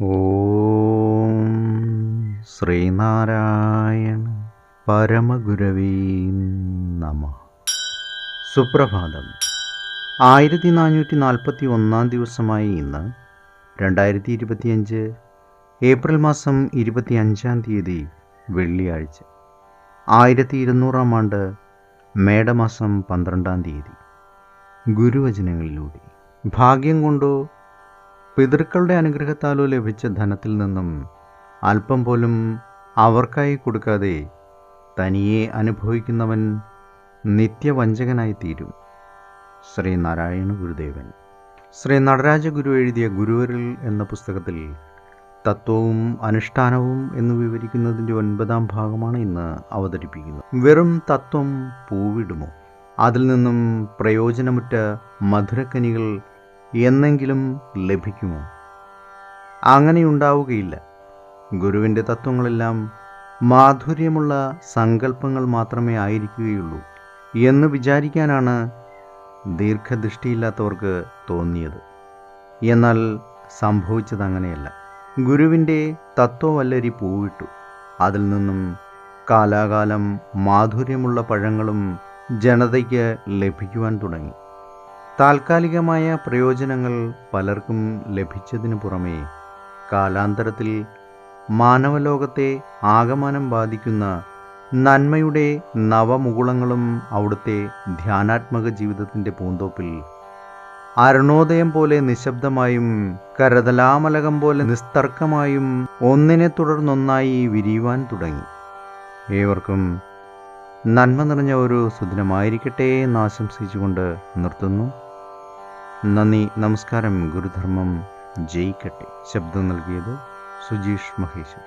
ഓം ശ്രീനാരായണ പരമഗുരവേ നമഃ. സുപ്രഭാതം. 1441 ദിവസമായി ഇന്ന് 2025 ഏപ്രിൽ മാസം 25 വെള്ളിയാഴ്ച, 1200 ആണ്ട് മേടമാസം 12 ഗുരുവചനങ്ങളിലൂടെ ഭാഗ്യം കൊണ്ടോ പിതൃക്കളുടെ അനുഗ്രഹത്താലോ ലഭിച്ച ധനത്തിൽ നിന്നും അല്പം പോലും അവർക്കായി കൊടുക്കാതെ തനിയെ അനുഭവിക്കുന്നവൻ നിത്യവഞ്ചകനായി തീരും. ശ്രീനാരായണ ഗുരുദേവൻ. ശ്രീ നടരാജ ഗുരു എഴുതിയ ഗുരുവരിൽ എന്ന പുസ്തകത്തിൽ തത്വവും അനുഷ്ഠാനവും എന്ന് വിവരിക്കുന്നതിൻ്റെ 9ാം ഭാഗമാണ് ഇന്ന് അവതരിപ്പിക്കുന്നത്. വെറും തത്വം പൂവിടുമോ? അതിൽ നിന്നും പ്രയോജനമുറ്റ മധുരക്കനികൾ എന്നെങ്കിലും ലഭിക്കുമോ? അങ്ങനെയുണ്ടാവുകയില്ല. ഗുരുവിൻ്റെ തത്വങ്ങളെല്ലാം മാധുര്യമുള്ള സങ്കല്പങ്ങൾ മാത്രമേ ആയിരിക്കുകയുള്ളൂ എന്ന് വിചാരിക്കാനാണ് ദീർഘദൃഷ്ടിയില്ലാത്തവർക്ക് തോന്നിയത്. എന്നാൽ സംഭവിച്ചത് അങ്ങനെയല്ല. ഗുരുവിൻ്റെ തത്വവല്ലരി പൂവിട്ടു. അതിൽ നിന്നും കാലാകാലം മാധുര്യമുള്ള പഴങ്ങളും ജനതയ്ക്ക് ലഭിക്കുവാൻ തുടങ്ങി. താൽക്കാലികമായ പ്രയോജനങ്ങൾ പലർക്കും ലഭിച്ചതിനു പുറമേ കാലാന്തരത്തിൽ മാനവലോകത്തെ ആകമാനം ബാധിക്കുന്ന നന്മയുടെ നവമുകുളങ്ങളും അവിടുത്തെ ധ്യാനാത്മക ജീവിതത്തിൻ്റെ പൂന്തോപ്പിൽ അരുണോദയം പോലെ നിശബ്ദമായും കരതലാമലകം പോലെ നിസ്തർക്കമായും ഒന്നിനെ തുടർന്നൊന്നായി വിരിയുവാൻ തുടങ്ങി. ഏവർക്കും നന്മ നിറഞ്ഞ ഒരു സുദിനമായിരിക്കട്ടെ എന്ന് ആശംസിച്ചുകൊണ്ട് നിർത്തുന്നു. നന്ദി, നമസ്കാരം. ഗുരുധർമ്മം ജയിക്കട്ടെ. ശബ്ദം നൽകിയത് സുജീഷ് മഹേശ്വരി.